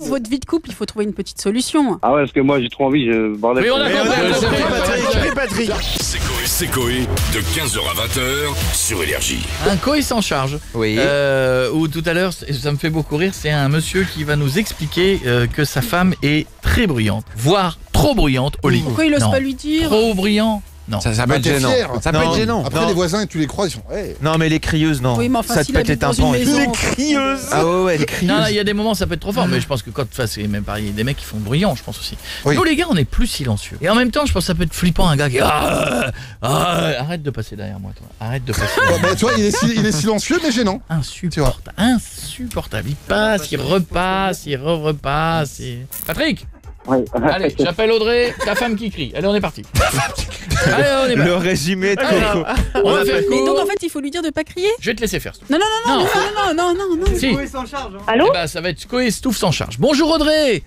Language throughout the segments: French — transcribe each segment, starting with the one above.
Pour votre vie de couple, il faut trouver une petite solution. Ah ouais, parce que moi j'ai trop envie, bordel. Oui, on a compris, Patrick. C'est Coé de 15h à 20h sur Énergie. Un Coé s'en charge. Oui. Ou tout à l'heure, ça me fait beaucoup rire, c'est un monsieur qui va nous expliquer que sa femme est très bruyante, voire trop bruyante au lit. Pourquoi il n'ose Non. pas lui dire? Trop bruyant. Non. Ça peut être T'es gênant. fier. Ça peut être gênant. Après, Non. les voisins, tu les crois, ils sont... Hey. Non, mais les crieuses, non. Oui, mais enfin, ça te s'il pète les habite dans tympans. une maison... Les crieuses. Ah ouais, les crieuses. Non, il y a des moments ça peut être trop fort, mais je pense que quand c'est même pareil, des mecs qui font bruyant, je pense aussi. Oui. Nous les gars, on est plus silencieux. Et en même temps, je pense que ça peut être flippant un gars qui arrête de passer derrière moi toi. Arrête de passer. Ouais, bah, tu vois, il est silencieux, mais gênant. Insupportable. Il passe, il repasse, il repasse. Patrick. Oui. Allez, j'appelle Audrey, ta femme qui crie. Allez, on est parti. Allez, on est Le parti. résumé de Allez, Coco. on va faire Mais donc court. en fait, il faut lui dire de pas crier? Je vais te laisser faire. Non. Non. Si. Allô? Eh ben, ça va être Coé Stouff s'en charge. Bonjour Audrey.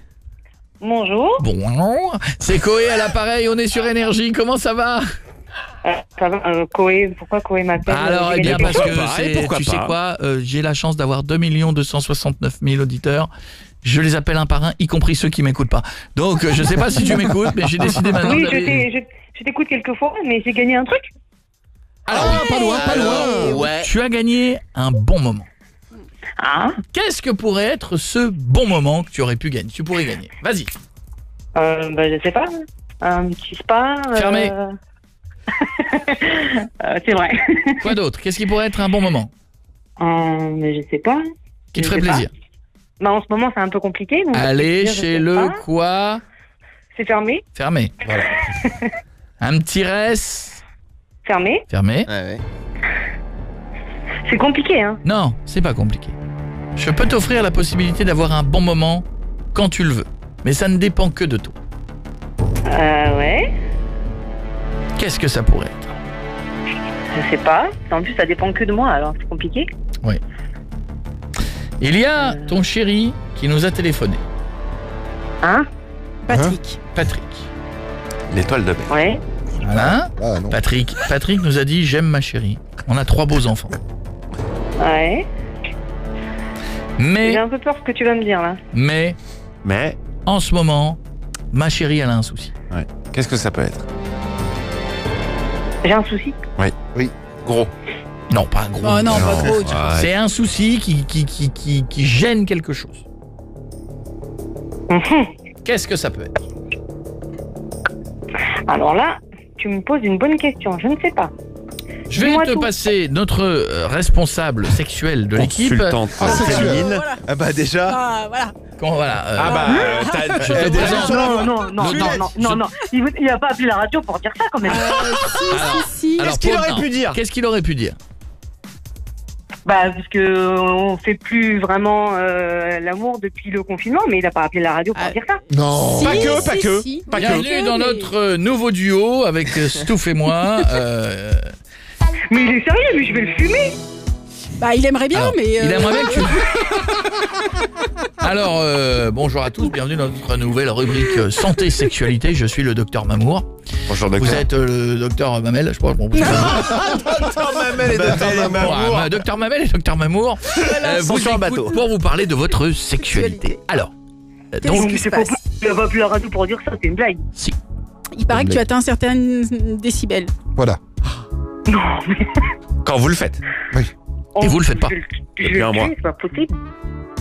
Bonjour. Bonjour. C'est Coé à l'appareil, on est sur Énergie. Comment ça va? Ça va, Coé, pourquoi Coé m'appelle? Alors, eh bien, parce que pourquoi tu sais pas. quoi, j'ai la chance d'avoir 2 269 000 auditeurs. Je les appelle un par un, y compris ceux qui m'écoutent pas. Donc, je sais pas si tu m'écoutes, mais j'ai décidé maintenant Oui, d'aller... je t'écoute quelques fois, mais j'ai gagné un truc. Alors, pas loin. Ouais. Tu as gagné un bon moment. Ah, Qu'est-ce que pourrait être ce bon moment que tu aurais pu gagner? Tu pourrais gagner. Vas-y. je sais pas. Un petit spa. Fermé. C'est vrai. Quoi d'autre? Qu'est-ce qui pourrait être un bon moment? Mais je sais pas. Qui te Je ferait sais pas. plaisir? Bah, en ce moment, c'est un peu compliqué. Donc Aller je chez sais le pas. quoi? C'est fermé. Fermé. Voilà. Un petit reste. Fermé. Fermé. Ouais. C'est compliqué, hein. Non, c'est pas compliqué. Je peux t'offrir la possibilité d'avoir un bon moment quand tu le veux. Mais ça ne dépend que de toi. Ouais. Qu'est-ce que ça pourrait être? Je sais pas. En plus, ça dépend que de moi, alors c'est compliqué. Il y a ton chéri qui nous a téléphoné. Hein? Patrick. Patrick. L'étoile de mer. Ouais. Voilà. Ah non. Patrick nous a dit « J'aime ma chérie ». On a 3 beaux enfants. Ouais. Mais, J'ai un peu peur ce que tu vas me dire, là. Mais, en ce moment, ma chérie, elle a un souci. qu'est-ce que ça peut être? J'ai un souci. Gros. Non, pas un gros. Oh non, pas trop. tu- C'est un souci qui gêne quelque chose. Qu'est-ce que ça peut être? Alors là, tu me poses une bonne question. Je ne sais pas. Je vais Dis-moi te tout. passer notre responsable sexuel de l'équipe. Consultante féminine. Voilà. Ah bah déjà. Ah, voilà. Je te présente. Non. Il a pas appelé la radio pour dire ça, quand même. Si. Alors, Qu'est-ce qu'il pour- aurait non. pu dire? Qu'est-ce qu'il aurait pu dire? Bah, parce que on fait plus vraiment l'amour depuis le confinement, mais il a pas appelé la radio pour Ah. dire ça. Non. Pas que. Bienvenue dans notre nouveau duo avec Stouff et moi. Mais il est sérieux, mais je vais le fumer. Bah, il aimerait bien, Alors, mais... il aimerait bien que tu... Alors, bonjour à tous, bienvenue dans notre nouvelle rubrique Santé Sexualité. Je suis le docteur Mamour. Bonjour Vous êtes le docteur Mamel, je crois. Bon, Docteur Mamel et Docteur Mamour. docteur Mamel et docteur Mamour. Vous sur un écoute bateau. pour vous parler de votre sexualité. Alors, Qu'est-ce donc, qui se C'est pas passe? possible. Il a pas appelé la radio pour dire ça, c'est une blague. si. Il paraît que tu atteins certaines décibels. Voilà. Non, mais. Quand vous le faites. Et vous le faites pas. Je Depuis un le mois. tue, c'est pas possible.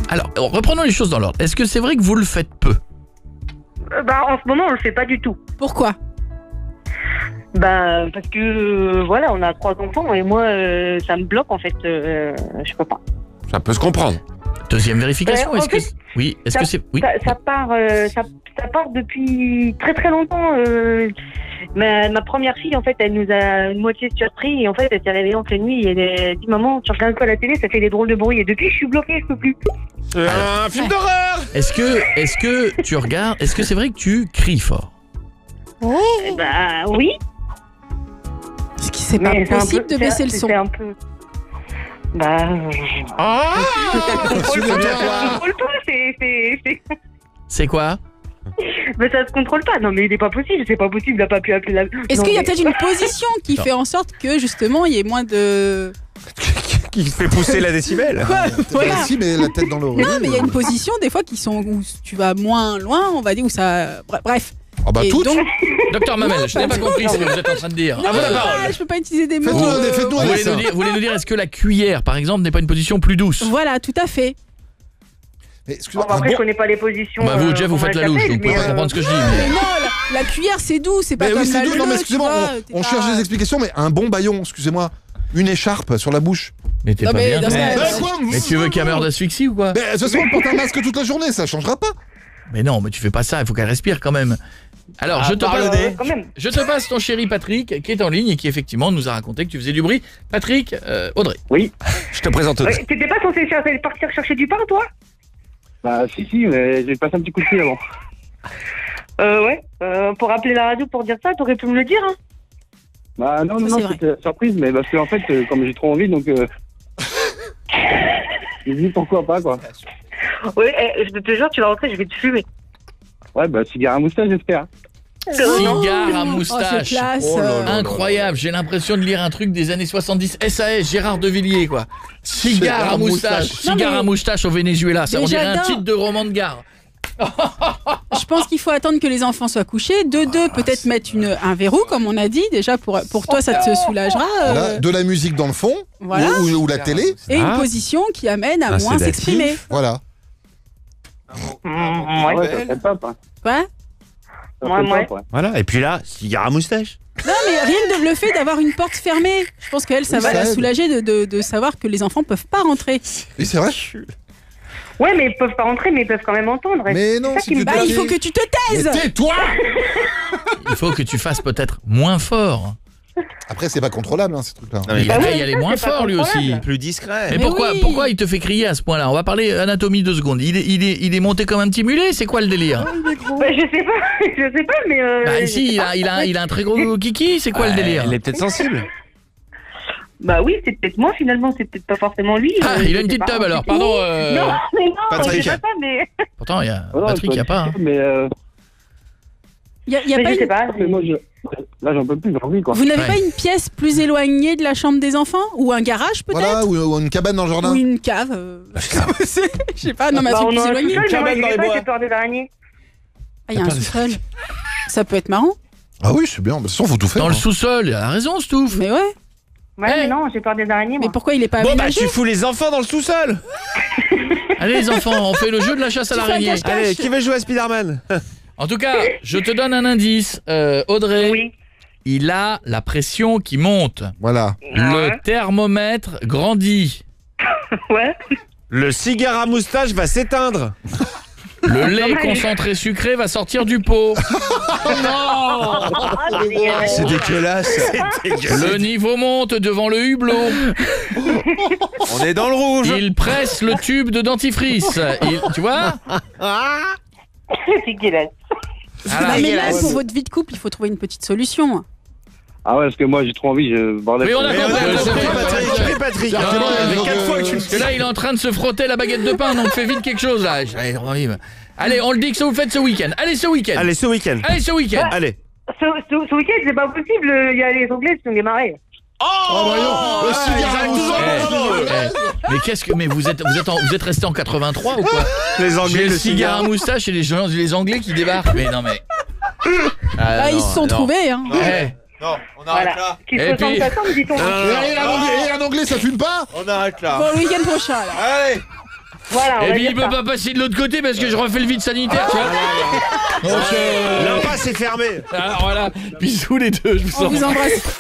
Alors, reprenons les choses dans l'ordre. Est-ce que c'est vrai que vous le faites peu? Bah, en ce moment, on le fait pas du tout. Pourquoi? Bah, parce que, voilà, on a 3 enfants et moi, ça me bloque, en fait. Je peux pas. Ça peut se comprendre. Deuxième vérification, en est-ce que... fait, Oui, est-ce que c'est... Oui. Ça part depuis très très longtemps. Ma première fille, en fait, elle nous a une moitié surpris et en fait, elle s'est réveillée en pleine nuit et elle a dit maman, tu regardes quoi à la télé, ça fait des drôles de bruit. Et depuis, je suis bloquée, je peux plus. C'est un film d'horreur. Est-ce que tu regardes... Est-ce que c'est vrai que tu cries fort? Bah oui. Est-ce que c'est pas mais c'est un possible peu- de baisser le son? C'est un peu. Bah. Ça se contrôle pas, c'est. C'est quoi? Mais ça se contrôle pas. Non, mais il est pas possible. C'est pas possible. Il a pas pu appeler la. Est-ce Non, qu'il y a mais- peut-être une position qui fait en sorte que justement il y ait moins de... qui fait pousser la décibel. Quoi Voilà. Bah, si, mais la tête dans l'oreille. Non, mais il y a une position des fois qui sont où tu vas moins loin, on va dire, où ça. Bref. Ah bah Et toutes. donc, Docteur Mamel, je n'ai pas compris ce que vous êtes en train de dire. À vous la parole. je peux pas utiliser des mots. Faites-nous Vous un voulez, dessin. vous voulez nous dire, est-ce que la cuillère, par exemple, n'est pas une position plus douce? Voilà, tout à fait. Mais Bon, excusez-moi, après, un je bon- connais pas les positions. Bah vous, Jeff, vous comment faites la elles louche, s'appellent, donc vous pouvez mais, pas comprendre ce que je dis. Mais non, la cuillère c'est doux, c'est pas Mais comme oui, c'est la doux. Non, mais leu, excusez-moi, tu vois, on t'es cherche pas- des explications, mais un bon baillon, excusez-moi. Une écharpe sur la bouche. Mais t'es Non, pas mais bien. dans toi. ce cas- quoi Mais tu veux qu'elle meure d'asphyxie ou quoi? Mais de toute façon, on porte un masque toute la journée, ça changera pas. Mais non, mais tu fais pas ça, il faut qu'elle respire quand même. Alors, je quand même. te passe ton chéri Patrick qui est en ligne et qui effectivement nous a raconté que tu faisais du bruit. Patrick, Audrey. Je te présente Audrey. Ouais, t'étais pas censé partir chercher du pain, toi? Bah, si, mais j'ai passé un petit coup de fil avant. Ouais. Pour appeler la radio pour dire ça, t'aurais pu me le dire, hein? Bah, non, Ça, c'est vrai. c'était surprise, mais parce qu'en fait, comme j'ai trop envie, donc. J'ai dit pourquoi pas, quoi. Ouais, je te jure, tu vas rentrer, je vais te fumer. Ouais, bah, cigare à moustache, j'espère. Cigare à Oh, moustache. c'est classe. Oh là là. Incroyable, j'ai l'impression de lire un truc des années 70. SAS, Gérard de Villiers, quoi. Cigare à moustache. Non, Cigare mais- à moustache au Venezuela. Ça, on Déjà dirait un d'un. titre de roman de gare. Je pense qu'il faut attendre que les enfants soient couchés. De deux, peut-être mettre un verrou, comme on a dit. Déjà, pour toi, ça te soulagera. Là, de la musique dans le fond, Voilà. ou la télé, Et une position qui amène à Un moins sédatif. s'exprimer. voilà. Ouais. ça fait top, hein. Quoi Ça Ouais, fait ouais. top, ouais. Voilà, et puis là, cigare à moustache. Non, mais rien que le fait d'avoir une porte fermée, je pense qu'elle, ça Oui, va ça la aide. soulager de savoir que les enfants peuvent pas rentrer. Oui, c'est vrai. Ouais, mais ils peuvent pas rentrer, mais ils peuvent quand même entendre. Mais non, ça si qui me tu Bah, te il faut tais. que tu te Mais taises. tais-toi. Il faut que tu fasses peut-être moins fort. Après, c'est pas contrôlable, hein, ces trucs-là. Non, mais Il va ouais, y aller ça, moins c'est pas fort lui aussi. contrôlable. plus discret. Mais Mais pourquoi, oui. pourquoi il te fait crier à ce point-là? On va parler anatomie 2 secondes. Il est monté comme un petit mulet, c'est quoi le délire? Bah, je sais pas, mais. Bah je ici, sais pas. il a un très gros kiki, c'est quoi le délire? Elle est peut-être sensible. Bah oui, c'est peut-être moi finalement, c'est peut-être pas forcément lui. Ah, il a une petite tub alors, pardon. Non, mais non, Patrick. c'est pas ça, mais. Pourtant, il y a Oh, non, Patrick, il n'y a pas. Hein. Mais, Il y a Mais pas je sais une- pas. mais moi, là, j'en peux plus, j'ai envie, quoi. Vous n'avez Ouais. pas une pièce plus éloignée de la chambre des enfants? Ou un garage peut-être? Voilà, ou une cabane dans le jardin. Ou une cave? Je sais pas, non, mais un Bah, truc on plus a un éloigné. sous-sol, mais moi, cabane j'y dans vais les pas, bois. j'ai peur des araignées. Ah, il y a un sous-sol. Ça peut être marrant. Ah oui, c'est bien. De toute façon, faut tout faire. Dans le hein. sous-sol, il a raison, Stouff. Mais ouais. Ouais, Eh. mais non, j'ai peur des araignées, Mais moi. pourquoi il est pas Bon, bah, aménagé? tu fous les enfants dans le sous-sol. Allez les enfants, on fait le jeu de la chasse à Tu fais un l'araignée. cache-cache. Allez, qui veut jouer à Spider-Man? En tout cas, je te donne un indice. Audrey, Oui. il a la pression qui monte. Voilà. Le Ouais. thermomètre grandit. Ouais. Le cigare à moustache va s'éteindre. Le lait Dommage. concentré sucré va sortir du pot. Ah, c'est dégueulasse. dégueulasse. Le niveau monte devant le hublot. On est dans le rouge. Il presse le tube de dentifrice. Tu vois? C'est dégueulasse. Voilà. Non, mais là, pour votre vie de couple, il faut trouver une petite solution. Ah ouais, parce que moi, j'ai trop envie, bordel. Oui, on a Mais compris. on a on a compris, compris. Patrick. Oui, Patrick. Non, Ça fait non, 4 fois que tu le Parce que là, il est en train de se frotter la baguette de pain, donc fais vite quelque chose là. Allez, on le dit que ça vous faites ce week-end. Allez, ce week-end. Allez, ce week-end. Allez, ce week-end. Allez. Ce week-end, c'est pas possible, il y a les Anglais qui sont démarrés. Oh, voyons. Le cigare à moustache. Mais qu'est-ce que vous êtes resté en 83 ou quoi? Les J'ai Anglais, le cigare à moustache et les Anglais qui débarquent. Mais non mais. Là, ils se sont trouvés. Hein. Eh, Non, on arrête Voilà. là. Qui Et se ressemblent puis- pas tant, dit-on. Et un anglais, ça fume pas? On arrête là. Bon, le week-end prochain, là. Allez. Voilà, on Et va puis dire il peut ça. pas passer de l'autre côté parce que je refais le vide sanitaire, tu vois. L'impasse est fermée. Alors voilà, bisous les deux, je vous On embrasse. vous embrasse.